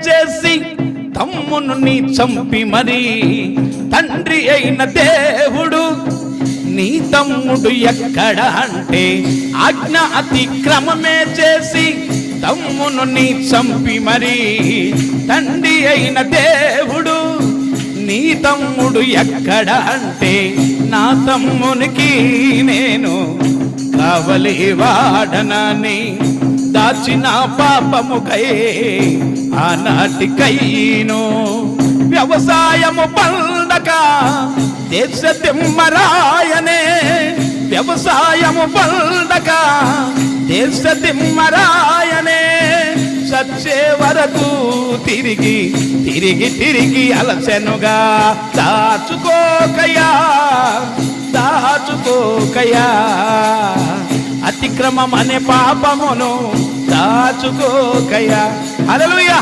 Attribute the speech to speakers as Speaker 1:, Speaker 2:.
Speaker 1: చేసి తమ్మును నీ చంపి మరి తండ్రి అయిన దేవుడు నీ తమ్ముడు ఎక్కడ అంటే ఆజ్ఞ అతిక్రమమే చేసి తమ్మును నీ చంపి మరి తండ్రి అయిన దేవుడు నీ తమ్ముడు ఎక్కడ అంటే నా తమ్మునికి నేను కావలి వాడనని దాచిన పాపముకై ఆనాటికైను వ్యవసాయము పండక దేశ తిమ్మరాయనే వ్యవసాయము పండక దేశ తిమ్మరాయనే చచ్చే వరకు తిరిగి తిరిగి తిరిగి అలసెనుగా దాచుకోకయా దాచుకోకయా అతిక్రమం అనే పాపమును దాచుకోకయా హల్లెలూయా.